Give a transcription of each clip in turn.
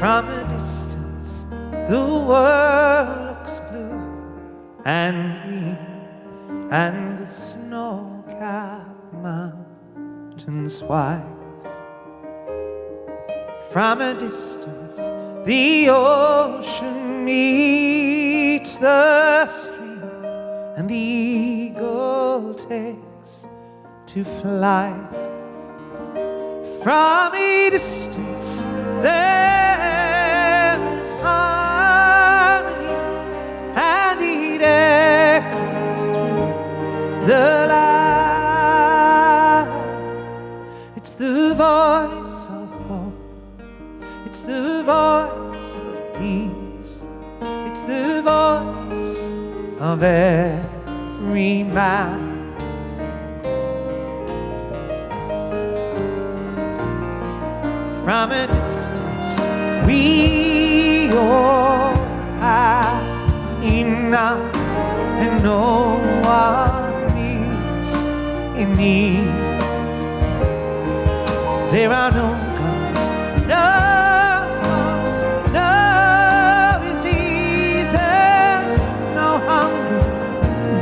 From a distance, the world looks blue and green, and the snow-capped mountains white. From a distance, the ocean meets the stream, and the eagle takes to flight. From a distance, there is harmony, and it echoes through the light. It's the voice of hope, it's the voice of peace, it's the voice of every man. From a distance, we all have enough, and no one is in need. There are no guns, no bombs, no diseases, no hunger,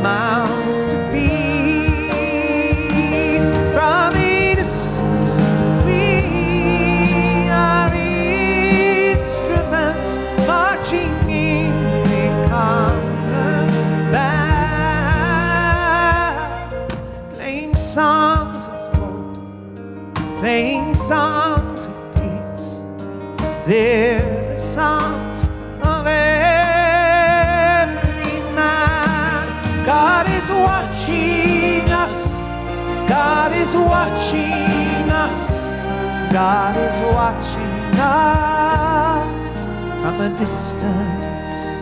mouths to feed. From a distance, we are instruments marching in a common band, playing songs of hope, playing songs of peace. They're the songs of every man. God is watching us, God is watching us, God is watching us from a distance.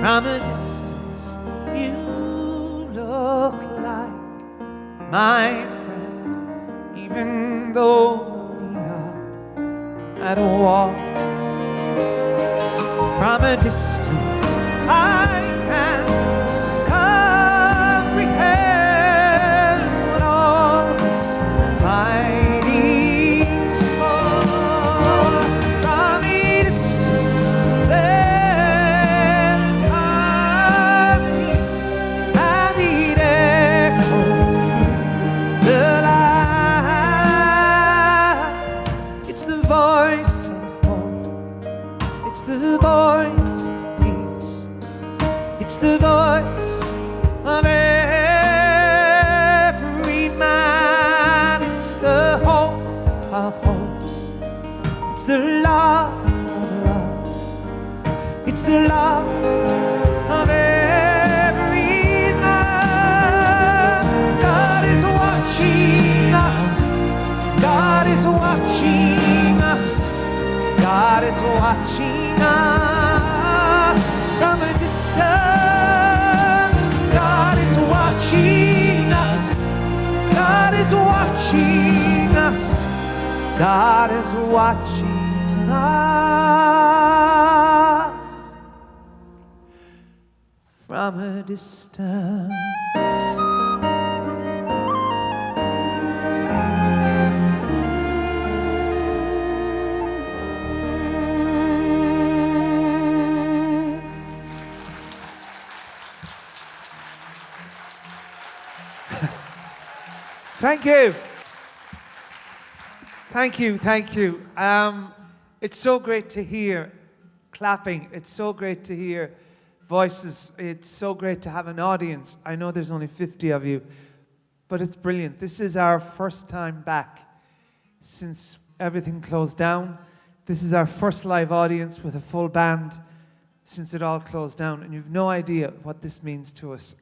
From a distance, you look like my friend, even though we are at war. From a distance, I can't comprehend what all this fighting's for. From a distance, there's harmony, and it echoes through the light. It's the voice of hope, it's the voice of peace, it's the voice of every man. It's the hope of hopes, it's the love of loves, it's the love of every man. God is watching us, God is watching us, God is watching us from a distance. God is watching us, God is watching us, God is watching us from a distance. Thank you. Thank you, thank you. It's so great to hear clapping. It's so great to hear voices. It's so great to have an audience. I know there's only 50 of you, but it's brilliant. This is our first time back since everything closed down. This is our first live audience with a full band since it all closed down, and you've no idea what this means to us.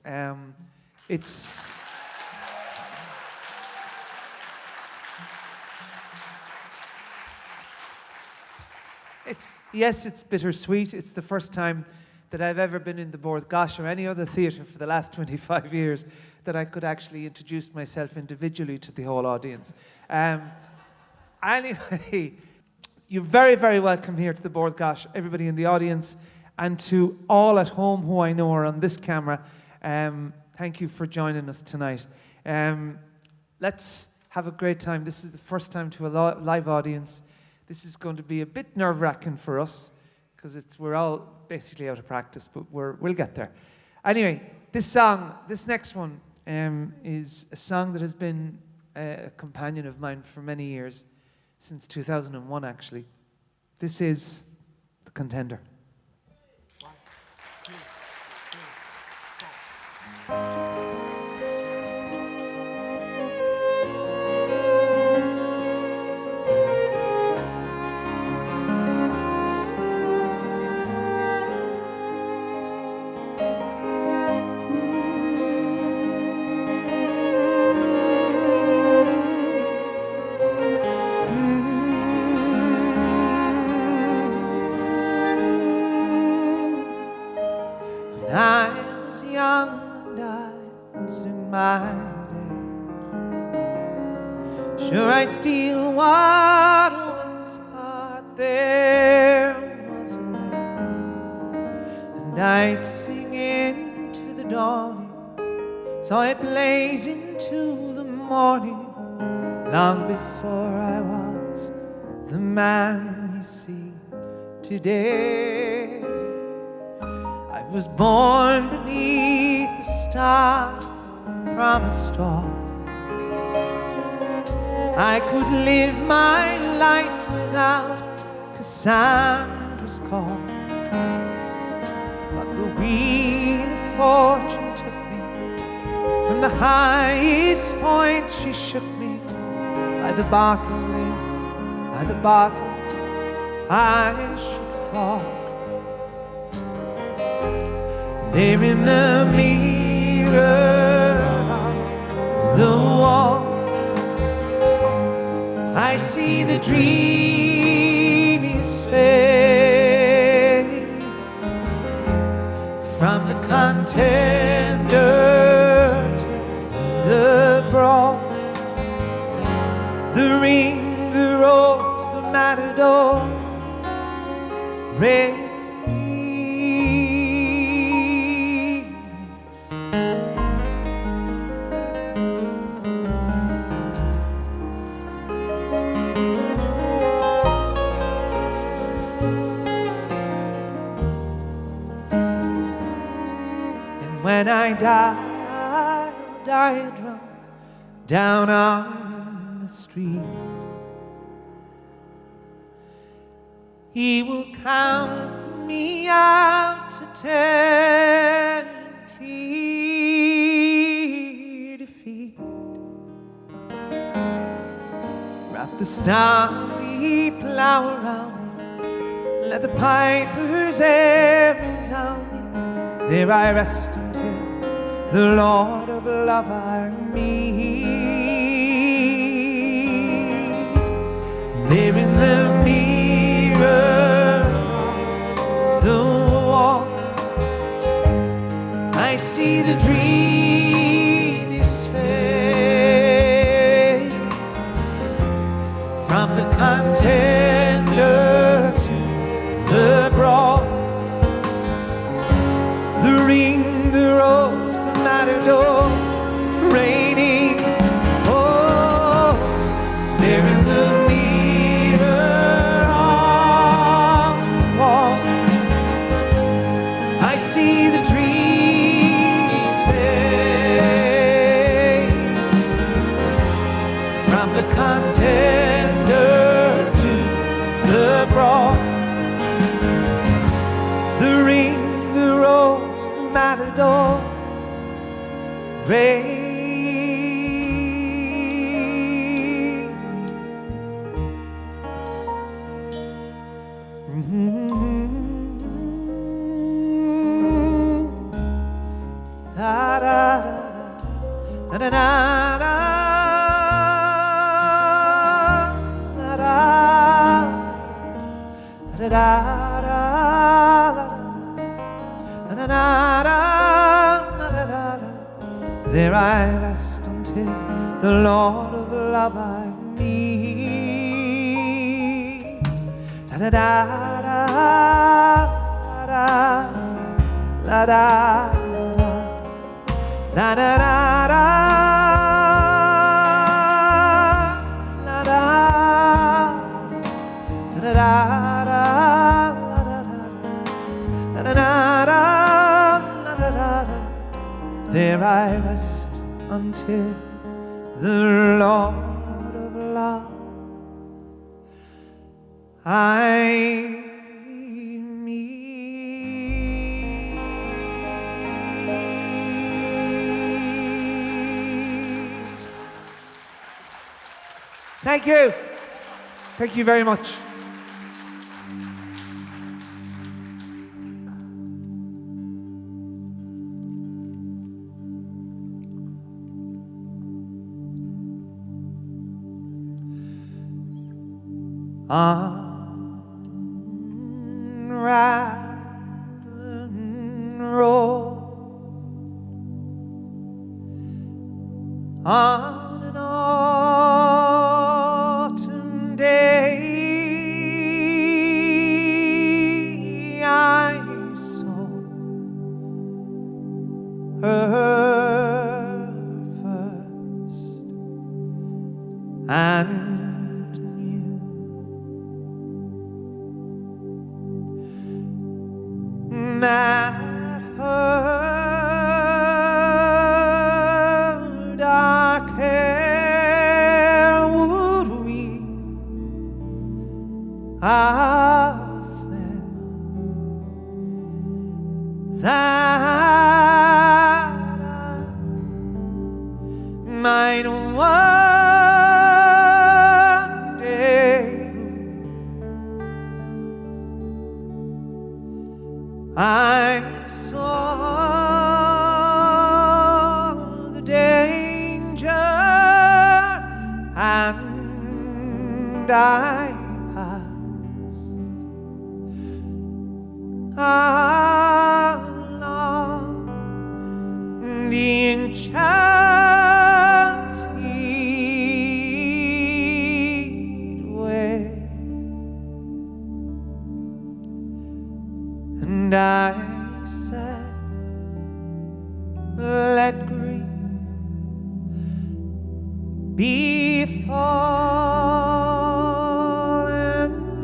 Yes, it's bittersweet. It's the first time that I've ever been in the Bord Gáis or any other theatre for the last 25 years that I could actually introduce myself individually to the whole audience. Anyway, you're very, very welcome here to the Bord Gáis, everybody in the audience, and to all at home who I know are on this camera. Thank you for joining us tonight. Let's have a great time. This is the first time to a live audience. This is going to be a bit nerve-wracking for us because we're all basically out of practice, but we'll get there. Anyway, this next one, is a song that has been a companion of mine for many years, since 2001 actually. This is The Contender. 1, 2, 3, 4. I was young and I was in my day. Sure, I'd steal what a woman's heart there was away, and I'd sing into the dawning, saw it blaze into the morning, long before I was the man you see today. I was born beneath the stars that promised all. I could live my life without Cassandra's call. But the wheel of fortune took me from the highest point. She shook me by the bottle, by the bottle I should fall. There in the mirror on the wall, I see the dream is fading from the contender to the brawl. The ring, the rose, the matador, red. When I die, I'll die drunk down on the street. He will count me out to 10, clear defeat. Wrap the starry plow around me, let the pipers ever resound me. There I rest until the Lord of love I meet. There in the mirror on the wall, I see the dream is fade from the contender to the brawl. The ring, the rose, the matador, reigning. Oh, there in the mirror on the wall, I see the dreams fade from the contender to the brawl. The ring, the rose, matador, rain. Da da da da da da da da da There I rest until the Lord of love I meet. da da da da da da da da da da. There I rest until the Lord of love I meet. Thank you. Thank you very much. On Raglan Road, on an autumn day, I saw her first and that her dark hair would weave ourselves, that I might one day I saw the danger and I passed along the enchanted way, and I said, let grief be fallen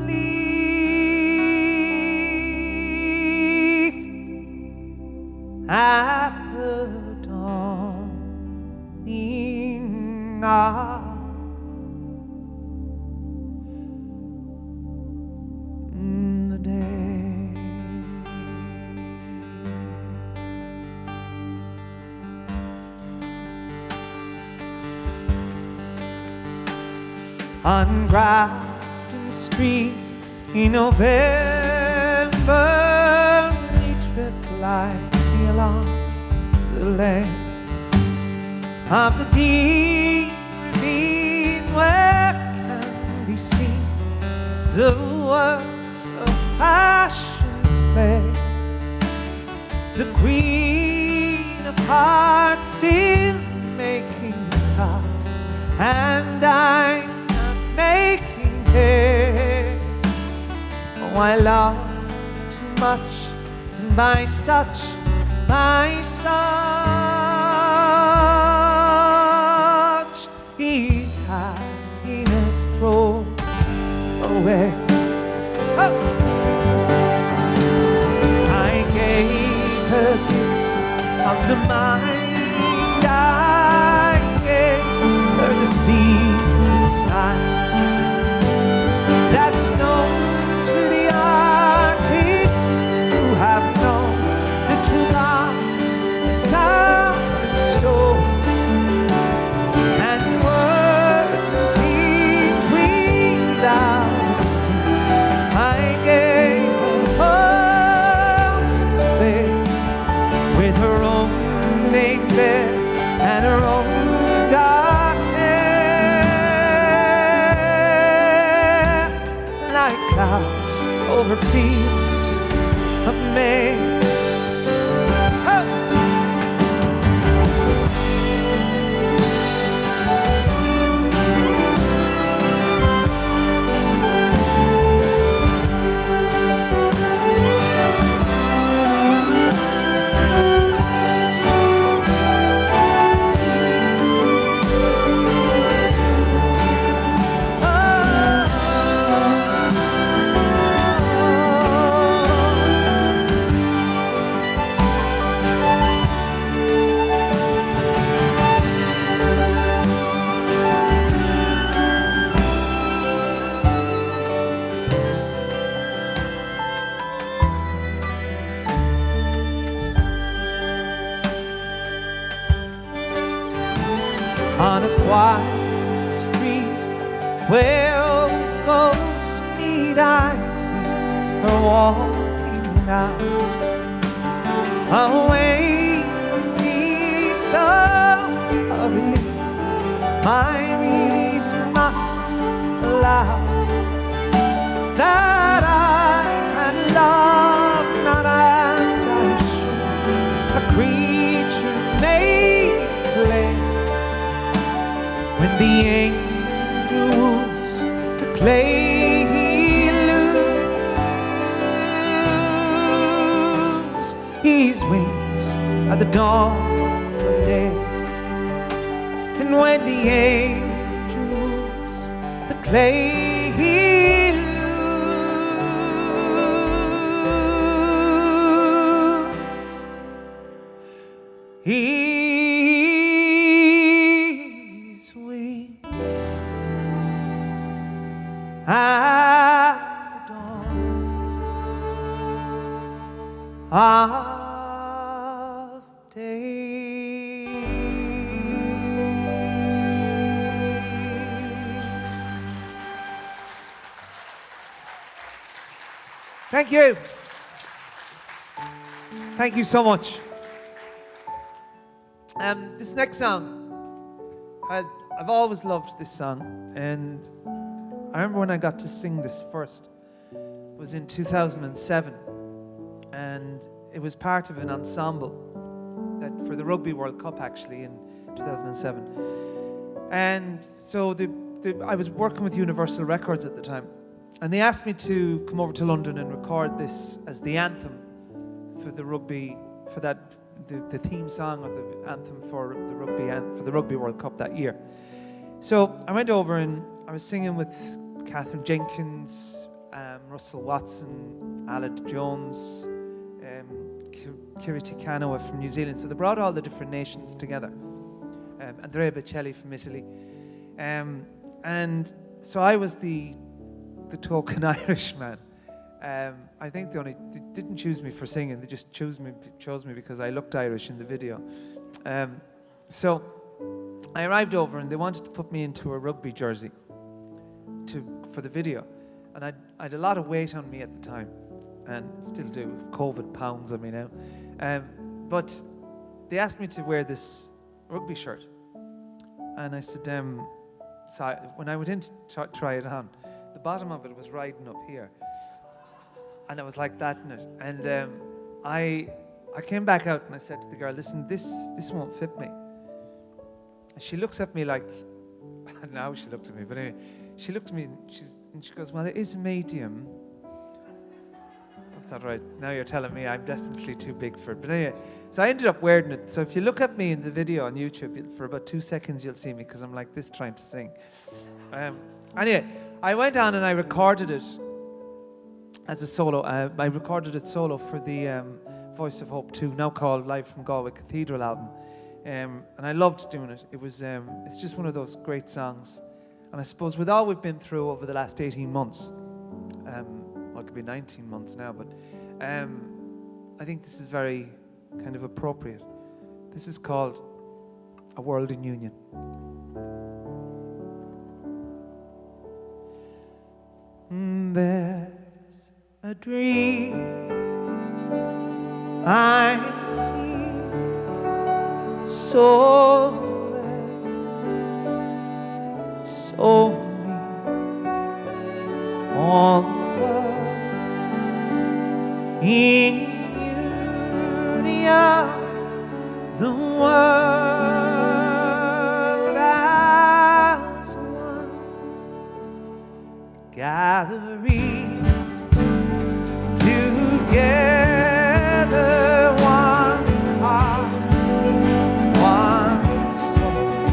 leaf at the dawning hour. The day on Grafton Street in November, we trip lightly along the lane of the deep ravine where can be seen the works of passion's play. The Queen of Hearts still making toss, and I'm not making hay. Oh, I love too much, and by such his happiness thrown away. Oh. I gave her gifts of the mind, I gave her the secret signs that's known to the artists who have known the true gods, the sound and stone, and words and deeds without distinct. I gave her poems to say, with her own named bed and her own dark hair, like clouds over fields of May. Oh. street I see her walking now, away from me so hurriedly. My reason must allow that I can love not as I should, a creature made to play. When the angel woos the clay, he lose his wings at the dawn of day. And when the angel woos the clay, he lose his wings at the dawn of day. Thank you. Thank you so much. This next song, I've always loved this song, and I remember when I got to sing this first. It was in 2007, and it was part of an ensemble that for the Rugby World Cup actually in 2007. And so I was working with Universal Records at the time, and they asked me to come over to London and record this as the anthem for the rugby, for that the theme song or the anthem for the rugby and for the Rugby World Cup that year. So I went over and I was singing with Catherine Jenkins, Russell Watson, Aled Jones, Kiri Tikanoa from New Zealand. So they brought all the different nations together. Andrea Bocelli from Italy. And so I was the token Irishman. I think they didn't choose me for singing. They just chose me because I looked Irish in the video. So I arrived over and they wanted to put me into a rugby jersey for the video. And I had a lot of weight on me at the time, and still do. COVID pounds on me now. But they asked me to wear this rugby shirt. And I said, so when I went in to try it on, the bottom of it was riding up here. And I was like that in it. And I came back out and I said to the girl, listen, this won't fit me. And she looks at me like, now she looked at me, but anyway, she looked at me and she goes, well, it is a medium. I thought, right, now you're telling me I'm definitely too big for it. But anyway, so I ended up wearing it. So if you look at me in the video on YouTube, for about 2 seconds you'll see me because I'm like this trying to sing. Anyway, I went on and I recorded it as a solo. I recorded it solo for the Voice of Hope 2, now called Live from Galway Cathedral album. And I loved doing it. It was, it's just one of those great songs. And I suppose with all we've been through over the last 18 months, well, it'll be 19 months now, but I think this is very kind of appropriate. This is called A World in Union. There's a dream I feel so red, so near, all the world in union, the world as one, gathering together, one heart, one soul,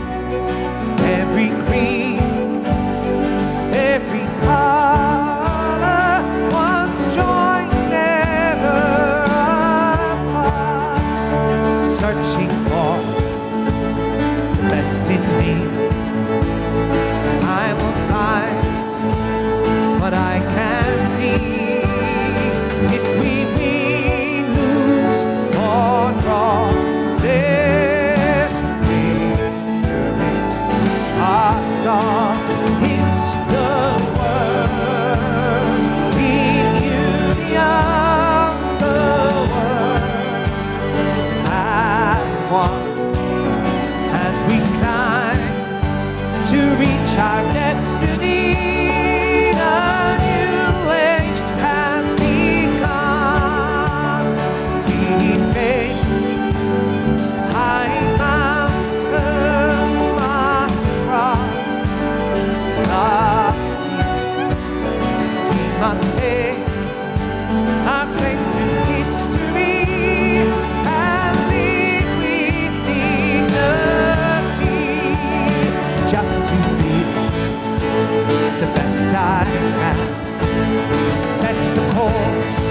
every creed, every color, once joined, never apart, searching for the best in me. I will find what I can be if we must take our place in history and lead with dignity. Just to be the best I can, set the course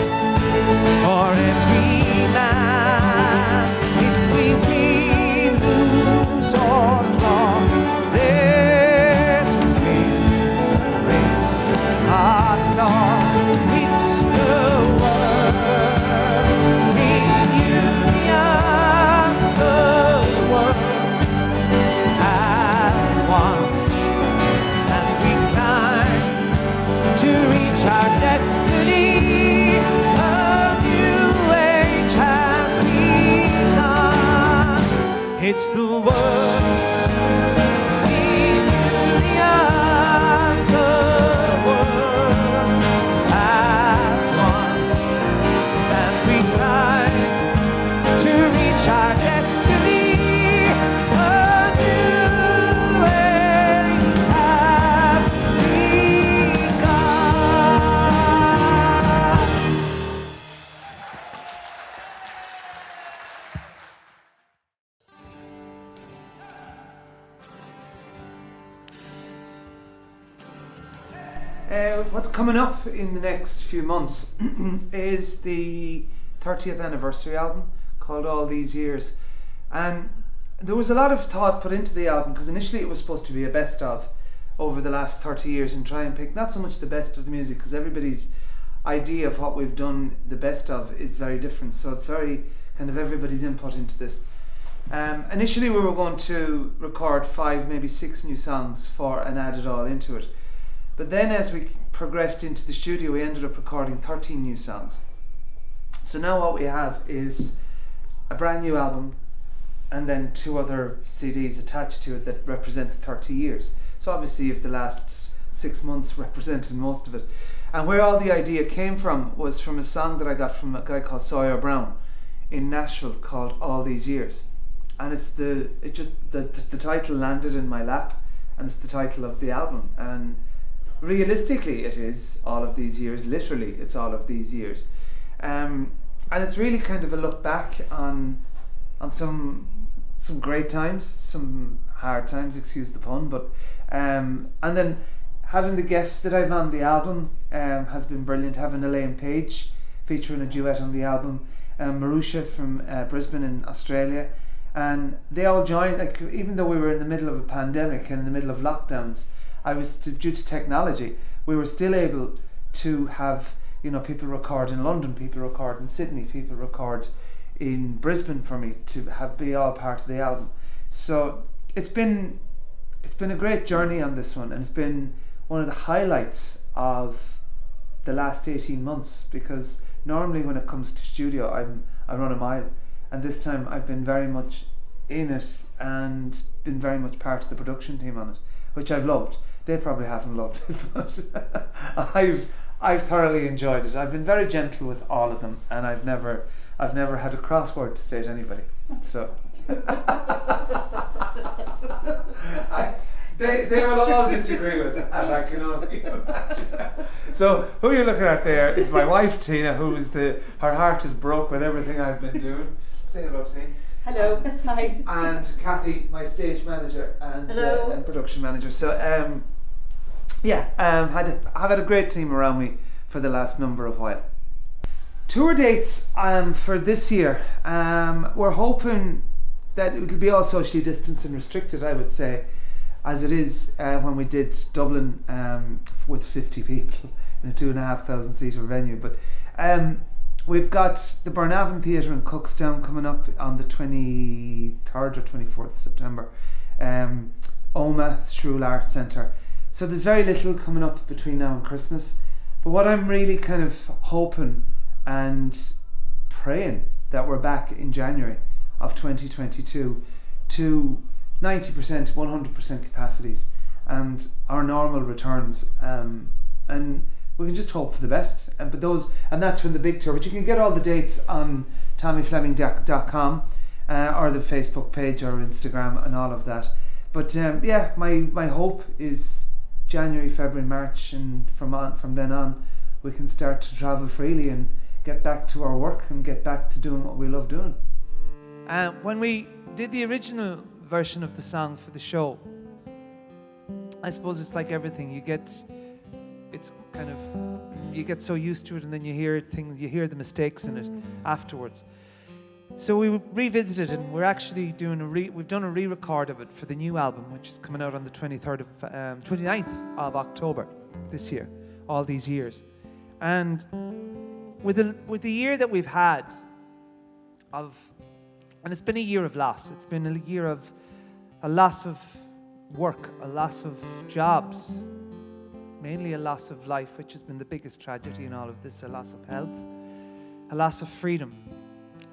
for every man. If we win, lose or draw, this will be our star. It's the world in union, the world as one, as we climb to reach our destiny. A new age has begun. It's the world in union, the world as one, as we climb to reach our destiny. A new age has begun. What's coming up in the next few months is the 30th anniversary album called All These Years. And there was a lot of thought put into the album because initially it was supposed to be a best of over the last 30 years and try and pick not so much the best of the music, because everybody's idea of what we've done the best of is very different. So it's very kind of everybody's input into this. Initially we were going to record 5, maybe 6 new songs and add it all into it. But then as we progressed into the studio, we ended up recording 13 new songs. So now what we have is a brand new album and then 2 other CDs attached to it that represent 30 years. So obviously if the last 6 months represented most of it. And where all the idea came from was from a song that I got from a guy called Sawyer Brown in Nashville called All These Years. And the title landed in my lap, and it's the title of the album. And realistically it is all of these years, literally it's all of these years. And it's really kind of a look back on some great times, some hard times, excuse the pun, but and then having the guests that I've on the album has been brilliant. Having Elaine Page featuring a duet on the album, Marusha from Brisbane in Australia, and they all joined, like, even though we were in the middle of a pandemic and in the middle of lockdowns, due to technology, we were still able to have, people record in London, people record in Sydney, people record in Brisbane for me to be all part of the album. So it's been a great journey on this one, and it's been one of the highlights of the last 18 months, because normally when it comes to studio I run a mile, and this time I've been very much in it and been very much part of the production team on it, which I've loved. They probably haven't loved it, but I've thoroughly enjoyed it. I've been very gentle with all of them, and I've never had a crossword to say to anybody. So they will all disagree with that, I can only imagine. So who you're looking at there is my wife Tina, her heart is broke with everything I've been doing. Say hello to me. Hello. Hi. And Kathy, my stage manager and production manager. So I've had a great team around me for the last number of while. Tour dates for this year, we're hoping that it will be all socially distanced and restricted, I would say, as it is when we did Dublin with 50 people in a 2,500 seater venue. But we've got the Burnavon Theatre in Cookstown coming up on the 23rd or 24th September. Oma Stroul Arts Centre. So there's very little coming up between now and Christmas. But what I'm really kind of hoping and praying that we're back in January of 2022 to 90%, 100% capacities and our normal returns, and we can just hope for the best. And that's when the big tour. But you can get all the dates on TommyFleming.com or the Facebook page or Instagram and all of that. But my hope is January, February, March, and from then on we can start to travel freely and get back to our work and get back to doing what we love doing. When we did the original version of the song for the show, I suppose it's like everything. You get so used to it, and then you hear the mistakes in it afterwards. So we revisited it, and we're actually we've done a re-record of it for the new album, which is coming out on the 29th of October this year, all these years. And with the year that we've had and it's been a year of loss. It's been a year of a loss of work, a loss of jobs, mainly a loss of life, which has been the biggest tragedy in all of this, a loss of health, a loss of freedom.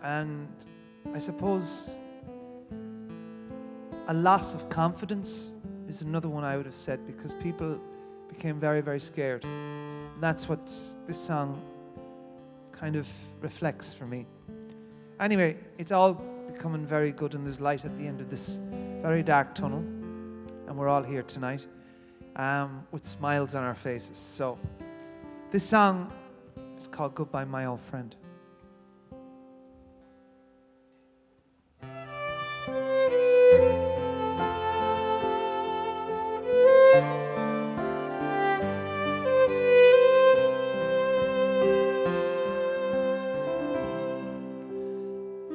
And I suppose a loss of confidence is another one I would have said, because people became very, very scared. And that's what this song kind of reflects for me. Anyway, it's all becoming very good, and there's light at the end of this very dark tunnel. And we're all here tonight with smiles on our faces. So this song is called Goodbye, My Old Friend.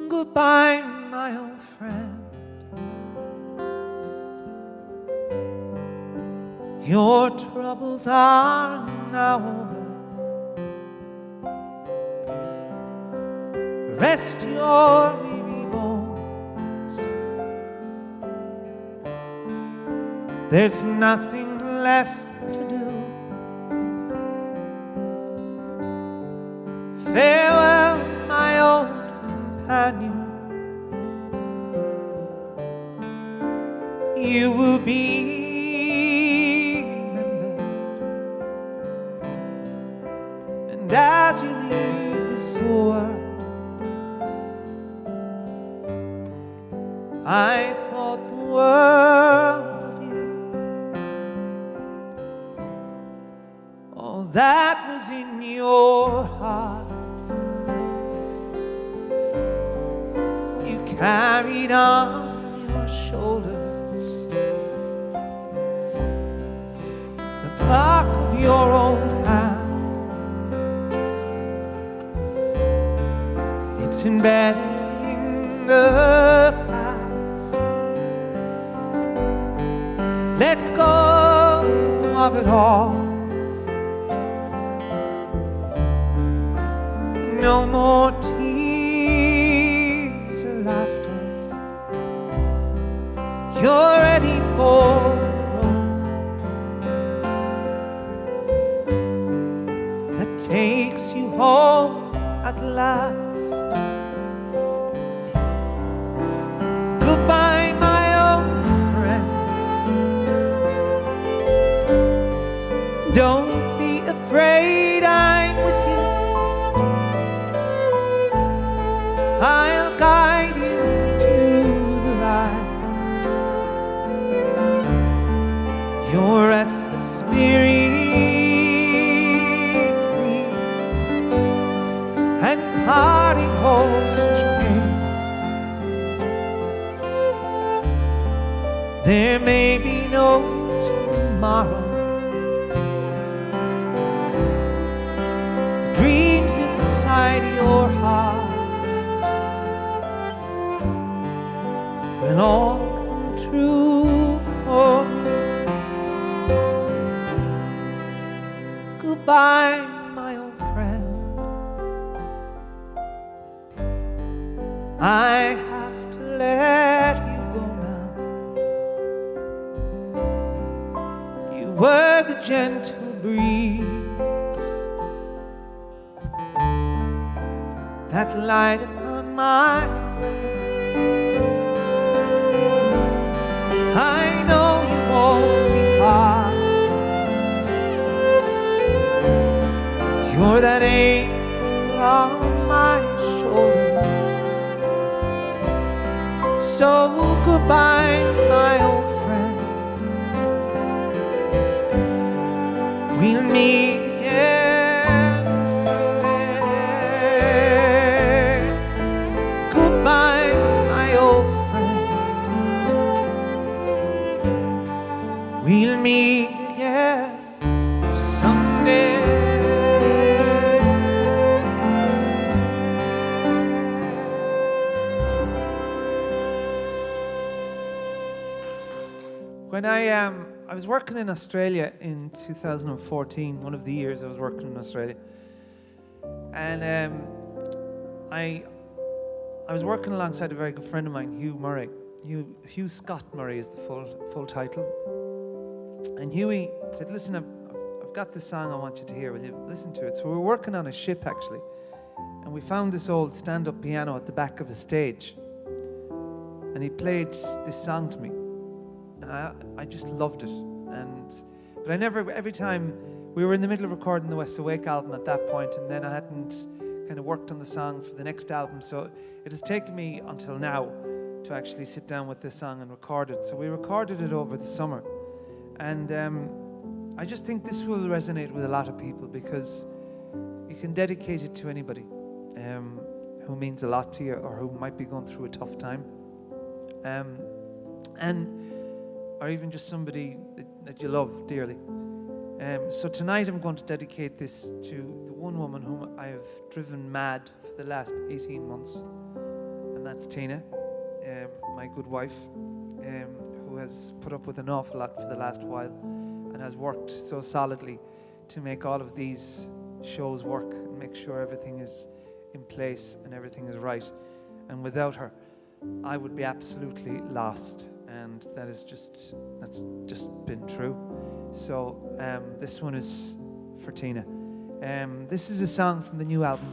Goodbye, my old friend. Your troubles are now over. Rest your weary bones. There's nothing left to do. Farewell, my old companion. You will be remembered, and as you leave this world, I thought the world of you. All that was in your heart, you carried on your shoulders. The bark of your old hand, it's embedded in the past. Let go of it all. No more tears or laughter. You're ready for takes you home at last. Goodbye, my old friend. Don't be afraid, I'm with you. I'll guide you to the light. Your restless spirit parting holds such pain. There may be no tomorrow. The dreams inside your heart will all come true for me. Goodbye, my old friend. I have to let you go now. You were the gentle breeze that light upon my way. I know you won't be far. You're that angel on my shoulder. So goodbye, my old friend. We'll meet again When I was working in Australia in 2014, one of the years I was working in Australia, and I was working alongside a very good friend of mine, Hugh Murray. Hugh Scott Murray is the full title. And Hughie said, "Listen, I've got this song I want you to hear. Will you listen to it?" So we were working on a ship actually, and we found this old stand-up piano at the back of a stage, and he played this song to me. I just loved it, but I never. Every time we were in the middle of recording the West Awake album at that point, and then I hadn't kind of worked on the song for the next album, so it has taken me until now to actually sit down with this song and record it. So we recorded it over the summer, and I just think this will resonate with a lot of people because you can dedicate it to anybody who means a lot to you or who might be going through a tough time, or even just somebody that you love dearly. So tonight I'm going to dedicate this to the one woman whom I have driven mad for the last 18 months, and that's Tina, my good wife, who has put up with an awful lot for the last while and has worked so solidly to make all of these shows work and make sure everything is in place and everything is right. And without her, I would be absolutely lost, and that's just been true. So this one is for Tina. This is a song from the new album.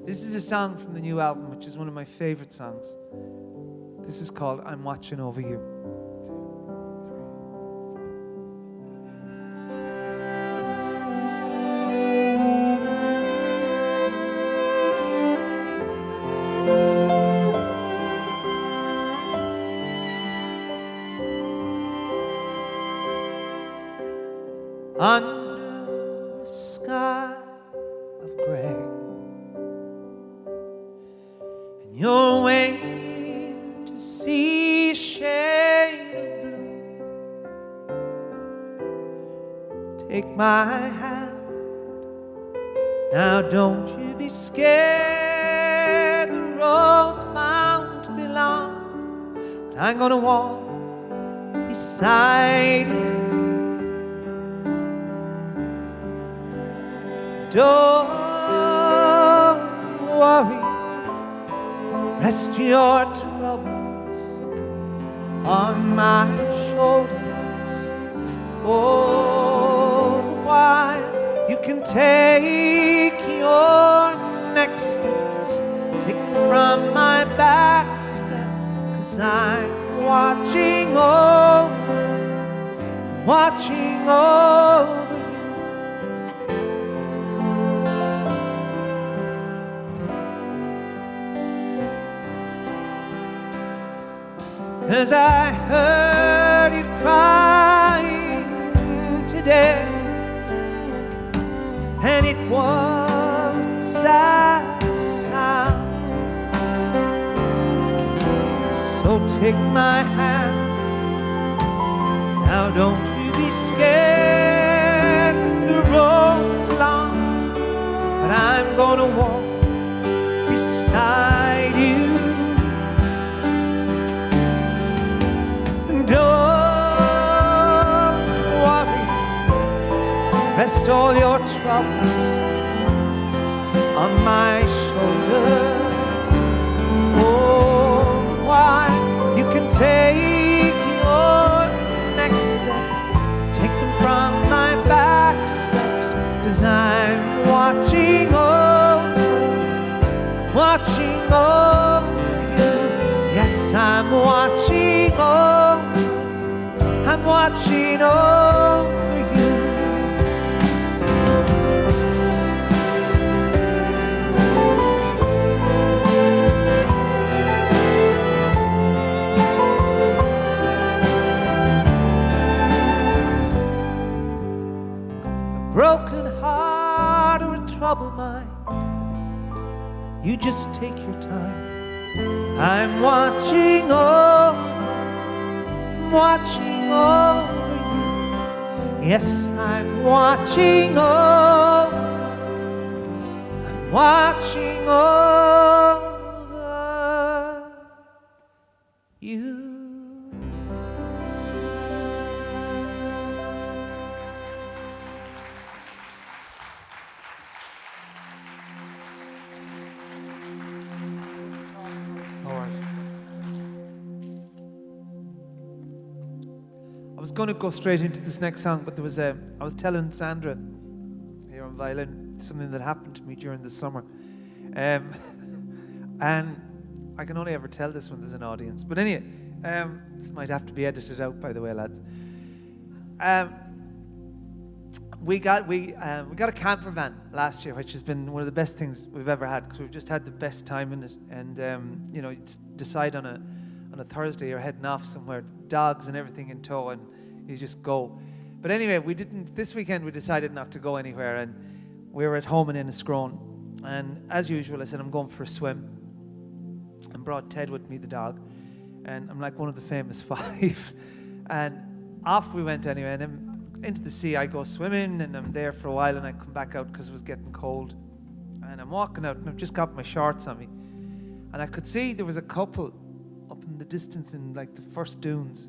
This is a song from the new album, which is one of my favorite songs. This is called "I'm Watching Over You." Under a sky of grey, and you're waiting to see a shade of blue. Take my hand, now don't you be scared. The road's bound to be long, but I'm gonna walk beside you. Don't worry, rest your troubles on my shoulders. For a while you can take your next steps, take them from my back step, 'cause I'm watching over. 'Cause I heard you crying today, and it was the saddest sound. So take my hand, now don't you be scared. The road's long, but I'm gonna walk beside you. Don't worry, rest all your troubles on my shoulders. For a while you can take your next step, take them from my back steps, 'cause I'm watching over you. Yes, I'm watching over you. A broken heart or a troubled mind, you just take your time. I'm watching over you. Yes, I'm watching over you. was going to go straight into this next song, but I was telling Sandra here on violin something that happened to me during the summer. And I can only ever tell this when there's an audience. But anyway, this might have to be edited out, by the way, lads. We got a camper van last year, which has been one of the best things we've ever had, because we've just had the best time in it. And you just decide on a Thursday you're heading off somewhere, dogs and everything in tow, and you just go. But anyway, this weekend we decided not to go anywhere, and we were at home in Enniscrone. And as usual, I said, I'm going for a swim, and brought Ted with me, the dog. And I'm like one of the famous five. And off we went anyway, and then into the sea. I go swimming, and I'm there for a while, and I come back out because it was getting cold. And I'm walking out, and I've just got my shorts on me. And I could see there was a couple up in the distance in like the first dunes.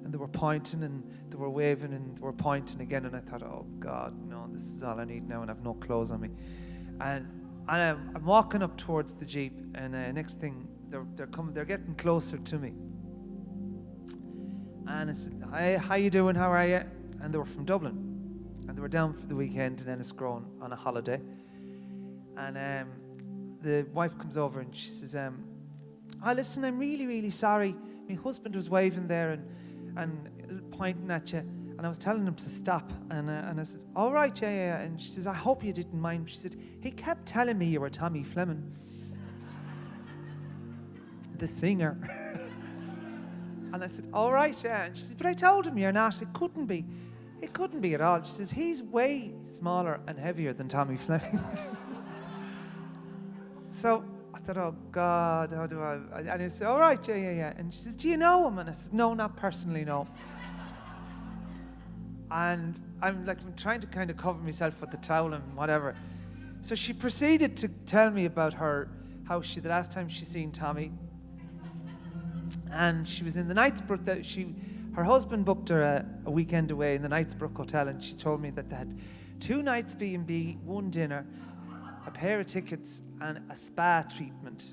And they were pointing, and they were waving, and they were pointing again. And I thought, oh God, no, this is all I need now, and I have no clothes on me. And I'm walking up towards the Jeep, and next thing, they're getting closer to me. And I said, hi, how you doing, how are you? And they were from Dublin, and they were down for the weekend in Enniscrone on a holiday. And the wife comes over, and she says, oh, listen, I'm really, really sorry. My husband was waving there and pointing at you, and I was telling him to stop. And I said, all right, yeah. And she says, I hope you didn't mind. She said, he kept telling me you were Tommy Fleming, the singer. And I said, all right, yeah. And she said, but I told him you're not. It couldn't be at all. She says, he's way smaller and heavier than Tommy Fleming. So I thought, oh God, how do I? And I said, all right, yeah. And she says, do you know him? And I said, no, not personally, no. And I'm trying to kind of cover myself with the towel and whatever. So she proceeded to tell me about how the last time she seen Tommy, and she was in the Knightsbrook. Her husband booked her a weekend away in the Knightsbrook Hotel, and she told me that they had 2 nights B&B, 1 dinner, a pair of tickets, and a spa treatment.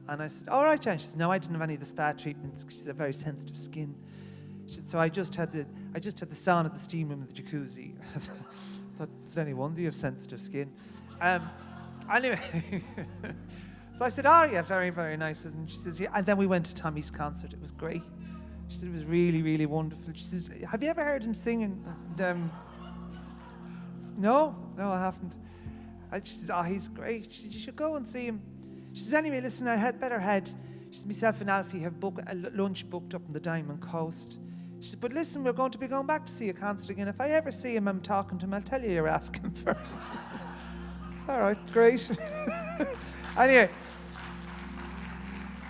And I said, all right, Jan. She said, no, I didn't have any of the spa treatments because she's a very sensitive skin. She said, so I just had the sauna, the steam room, and the jacuzzi. I thought, is it any wonder you have sensitive skin? Anyway, so I said, oh yeah, very, very nice. And she says, yeah. And then we went to Tommy's concert. It was great. She said, it was really, really wonderful. She says, have you ever heard him singing? I said, no, I haven't. And she says, oh, he's great. She said, you should go and see him. She says, anyway, listen, I had better head. She says, myself and Alfie have a lunch booked up on the Diamond Coast. She said, but listen, we're going to be going back to see a concert again. If I ever see him, I'm talking to him. I'll tell you you're asking for him. It's all right, great. Anyway,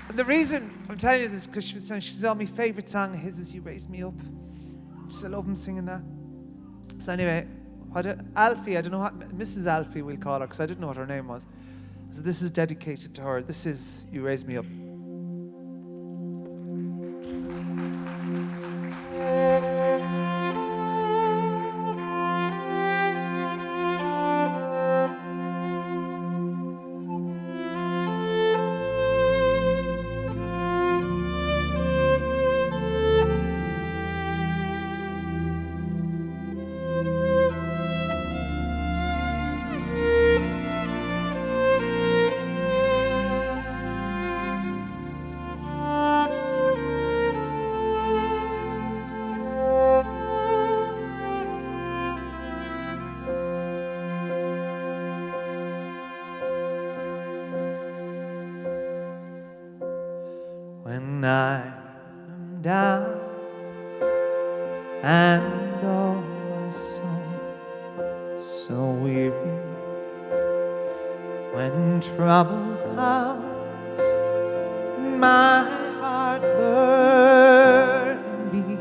and the reason I'm telling you this is because she says, oh, my favourite song of his is You Raise Me Up. She said, I love him singing that. So anyway, Alfie, I don't know what, Mrs. Alfie we'll call her, because I didn't know what her name was. So this is dedicated to her. This is You Raise Me Up. When I am down and all my soul so weary, when trouble comes and my heart burns me,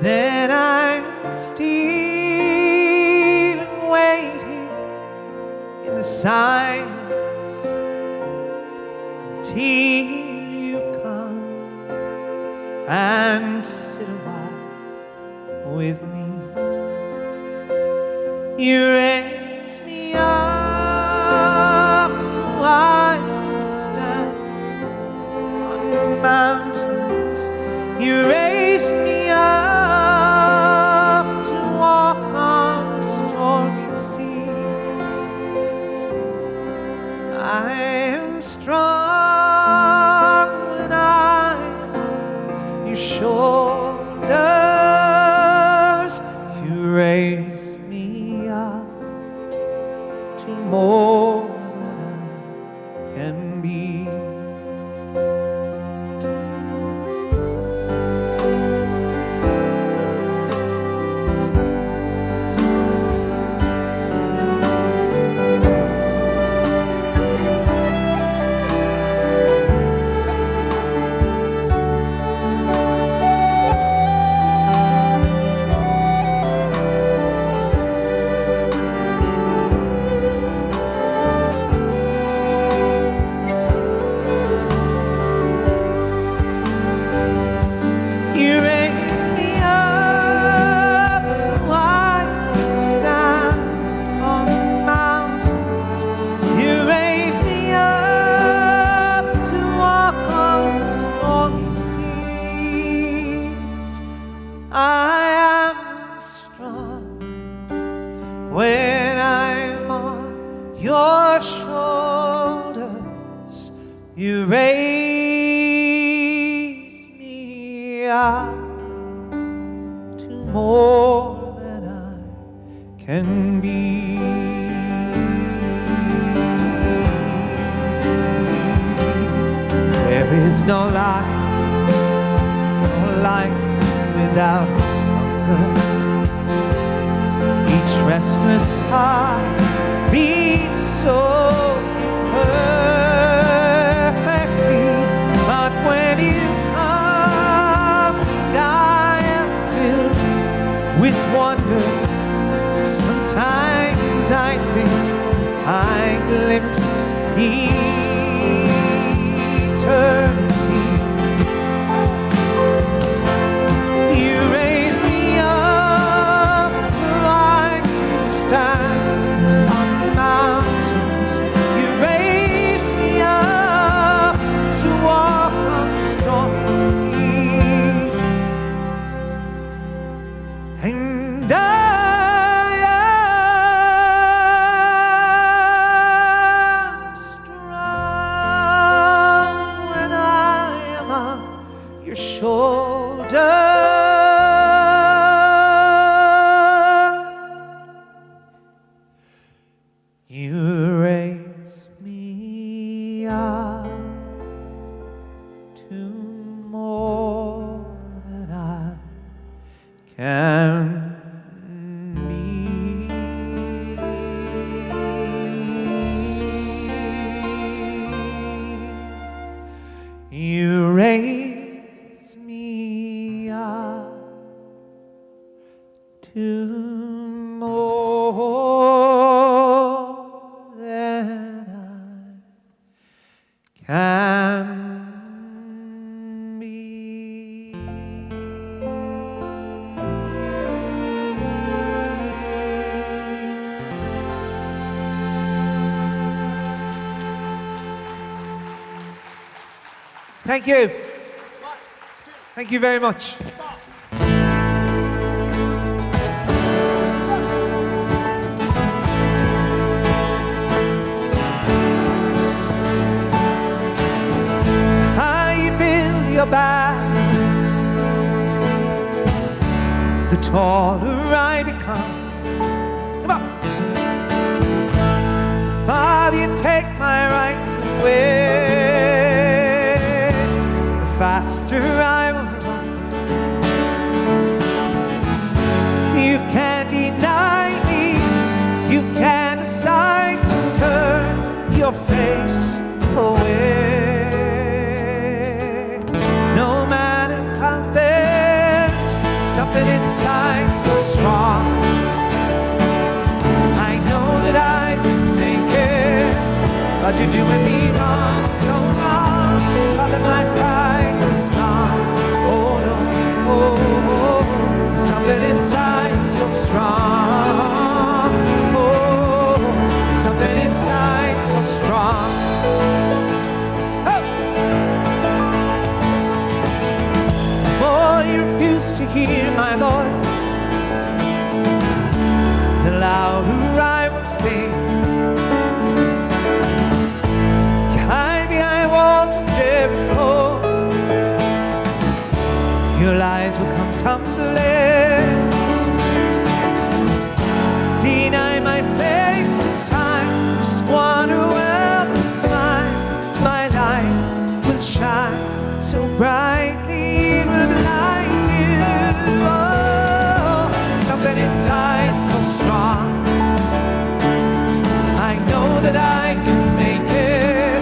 then I'm still and waiting in the silence till you come and sit a while with me. You raise me up so I can stand on mountains. You raise raise me up to walk on stormy seas. I am strong when I'm on your shoulders. You raise me up to more than I can be. You raise me up so I can stand on mountains. You raise me up to walk on stormy seas. I am strong when I'm on your shoulders. You raise me up to more than I can be. There is no life without its hunger. Each restless heart beats so perfectly, but when you come, I am filled with wonder. Sometimes I think I glimpse eternity. You raise me up so I can stand on mountains. You raise me up to walk on stormy seas. And I am strong when I am on your shoulders. You raise me up to more than I can be. You raise me up to more than I can be. Thank you. Thank you very much. How you build your battles, the taller I become. Come on. The farther you take my rights away, the faster I will run. You can't deny me, you can't decide to turn your face away. No matter, 'cause there's something inside so strong. I know that I can make it, but you're doing me wrong, so wrong. Father, my pride is gone. Oh no, oh, oh, something inside so strong. Oh, something inside so strong. Oh, you refuse hear my voice, the louder I will sing. You hide behind walls of Jericho, your lies will come tumbling. Deny my place in time, squander wealth and smile. My light will shine so brightly, it will blind you. Oh, something inside so strong. I know that I can make it,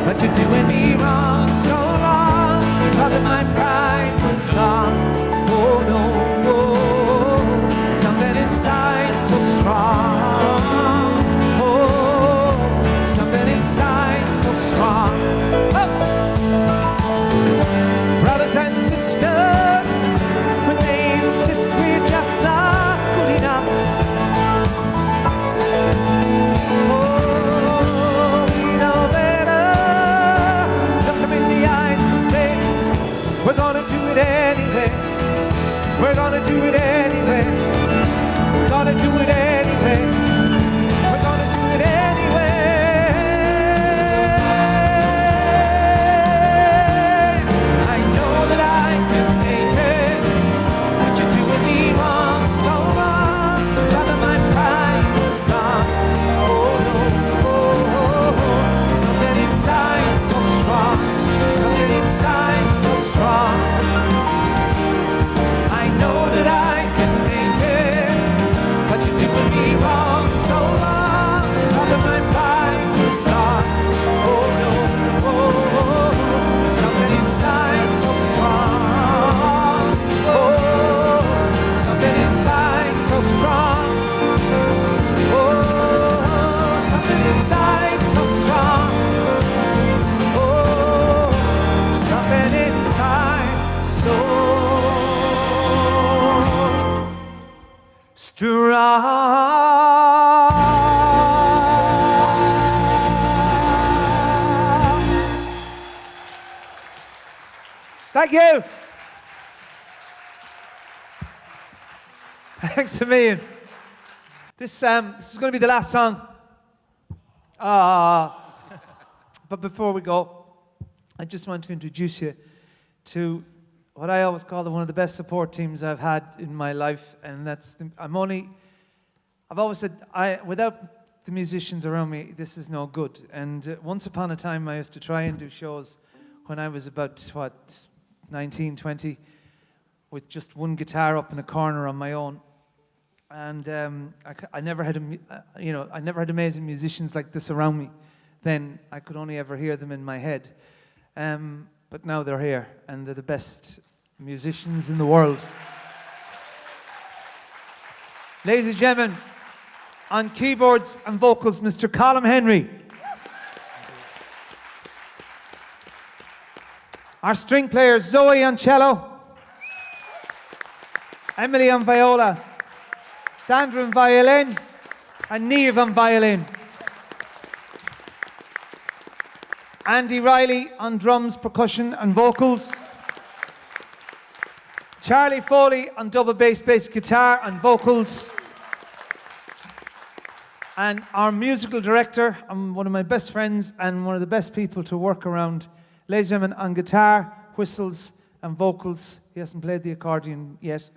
but you're doing me wrong, so wrong. You thought that my pride was gone. Oh no, oh, something inside so strong. Oh, something inside so strong. Oh. Brothers and sisters, when they insist we're just not good enough. Oh, we know better. Look them in the eyes and say, we're gonna do it anyway. We're gonna do it anyway. We're gonna do it anyway. We're gonna do it anyway. I know that I can make it, but you're doing me wrong, so wrong. Rather my pride was gone. Oh no, oh, oh, oh. Something inside so strong. Something inside so strong. I know that I can make it, but you're doing me wrong, so wrong. Rather my pride was gone. Oh no, oh, oh, oh. Something inside so strong. Oh, something inside so strong. Oh, something inside so strong. Oh, something inside so strong. Thank you. Thanks a million. This is going to be the last song. But before we go, I just want to introduce you to what I always call one of the best support teams I've had in my life, and that's I've always said without the musicians around me, this is no good. And once upon a time, I used to try and do shows when I was about 19, 20, with just one guitar up in a corner on my own. And I never had I never had amazing musicians like this around me. Then I could only ever hear them in my head. But now they're here, and they're the best musicians in the world. Ladies and gentlemen, on keyboards and vocals, Mr. Colm Henry. Our string players, Zoe on cello, Emily on viola, Sandra on violin, and Niamh on violin. Andy Riley on drums, percussion and vocals. Charlie Foley on double bass guitar and vocals. And our musical director, and one of my best friends and one of the best people to work around, ladies and gentlemen, on guitar, whistles and vocals. He hasn't played the accordion yet.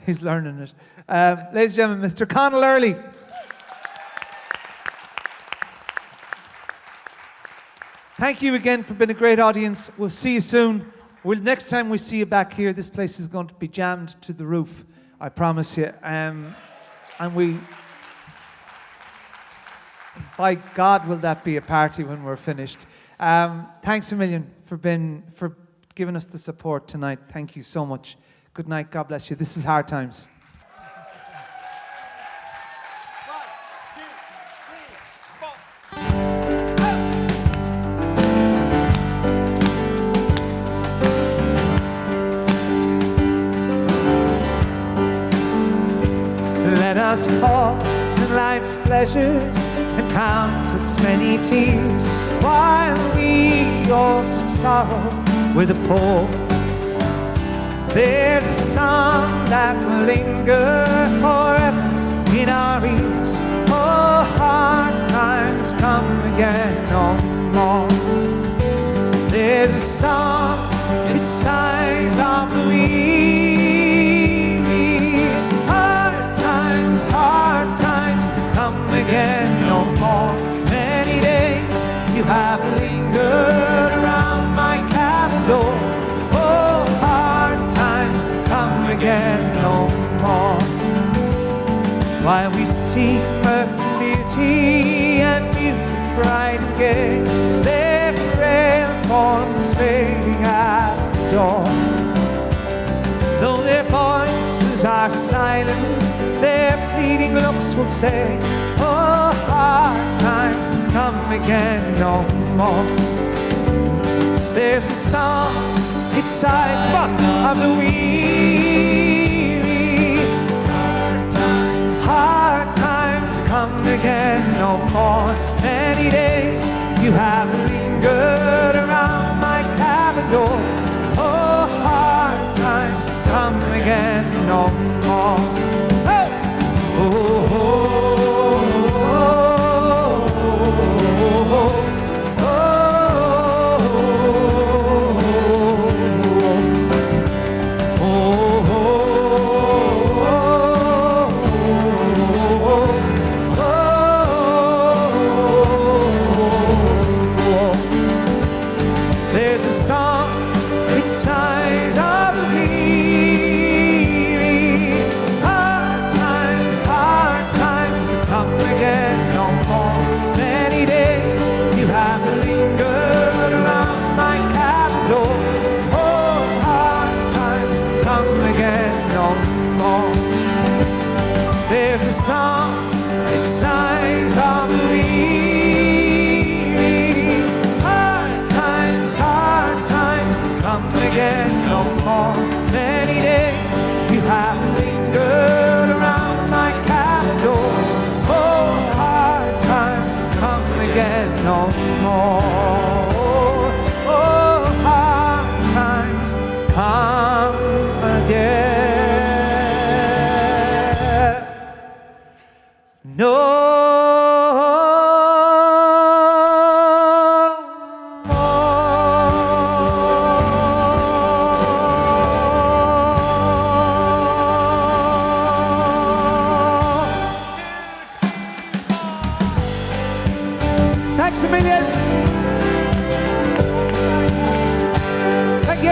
He's learning it. Ladies and gentlemen, Mr. Conal Early. Thank you again for being a great audience. We'll see you soon. Next time we see you back here, this place is going to be jammed to the roof. I promise you. And by God, will that be a party when we're finished. Thanks a million for giving us the support tonight. Thank you so much. Good night. God bless you. This is Hard Times. Let us pause in life's pleasures and count its many tears while we all some sorrow with a poor. There's a song that will linger forever in our ears. Oh, hard times come again no more. There's a song, it sighs of the weary. Hard times to come again no more. Many days you have lingered around my cabin door. Oh, hard times to come again no more. While we seek earthly beauty and music bright and gay, their frail forms fading at the door. Though their voices are silent, their pleading looks will say, oh, hard times come again no more. There's a song, it sighs of the weary. Hard times come again no more. Many days you have lingered around my cabin door. Oh, hard times come again no more. Hey! Oh, oh, oh, oh, there's a song, it sighs of the weary. Hard times to come again no more. Many days you have lingered around my cabin door. Oh, hard times to come again no more. There's a song, it sighs of the weary. Hard times to come again no more. Many days you have lingered around my cabin door. Oh, hard times to come again no more. Oh, hard times come again. No thanks a million. Thank you.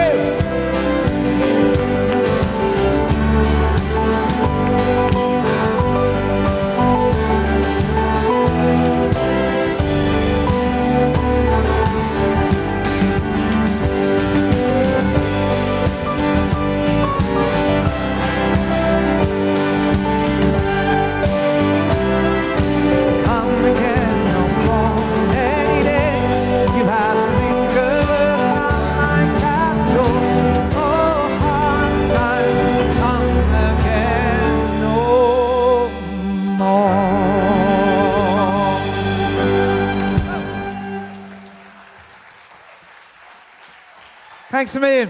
Come again no more. Many days you have lingered around my cabin door. Oh, hard times come again no more. Thanks a million.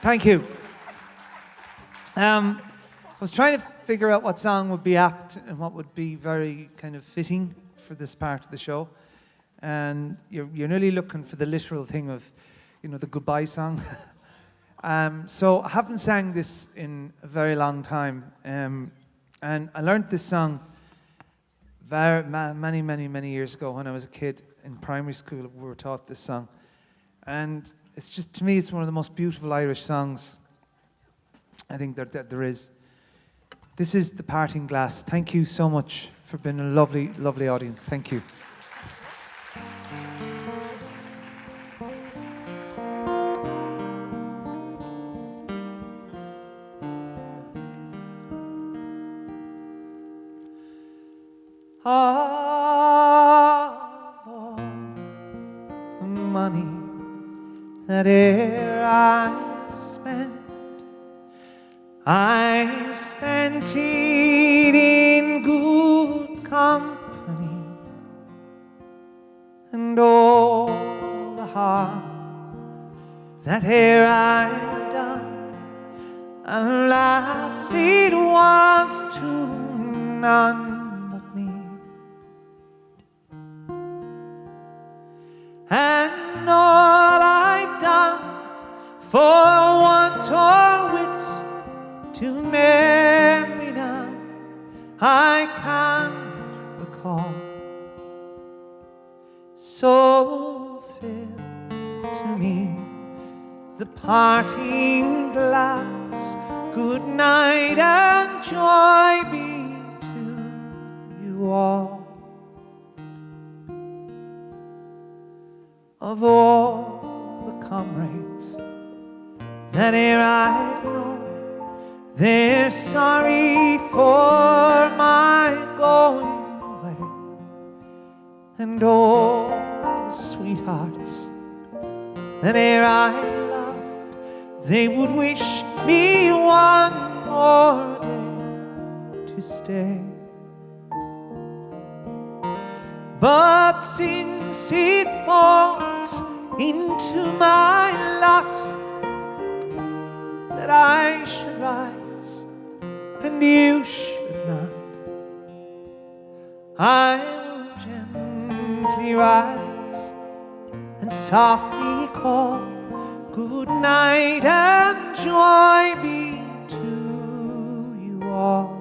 Thank you. I was trying to figure out what song would be apt and what would be very kind of fitting for this part of the show. And you're nearly looking for the literal thing of, you know, the goodbye song. So I haven't sang this in a very long time. And I learned this song many years ago when I was a kid in primary school. We were taught this song. And it's just, to me, it's one of the most beautiful Irish songs I think that there is. This is The Parting Glass. Thank you so much for being a lovely, lovely audience. Thank you. Of all the money that e'er I've spent it in good company, and all the harm that e'er I've done Alas, it was to none but me. And all I've done for want or wit to memory now I can't recall. So fill to me the parting glass. Good night and joy be to you all. Of all the comrades that e'er I know, they're sorry for my going away. And all the sweethearts that e'er I loved, they would wish me one more day to stay. But since it falls into my lot that I should rise and you should not, I will gently rise and softly call. Good night and joy be to you all.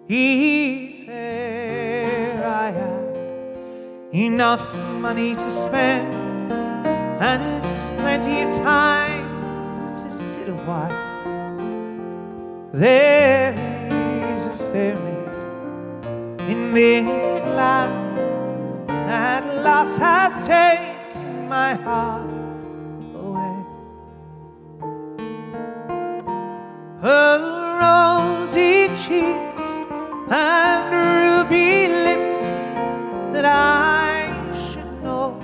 If e'er I had enough money to spend and plenty of time to sit a while, there is a fair lady in this land that loss has taken my heart away. Her rosy cheeks and ruby lips, that I should know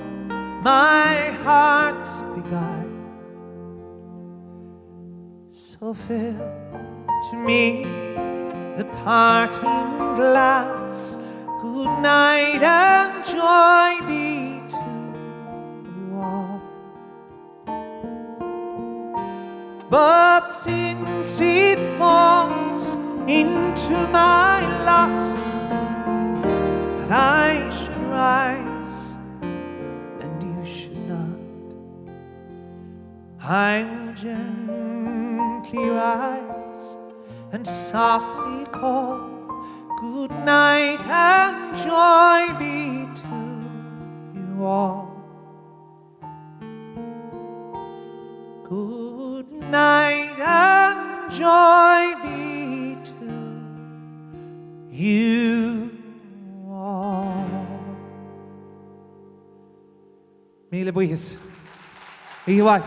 my heart's beguile. So fill to me the parting glass. Good night and joy be to you all. But since it falls into my lot that I should rise and you should not, I will gently rise and softly call. Good night and joy be to you all. Good night and joy be to you all. Míle buíochas. Í bhaid.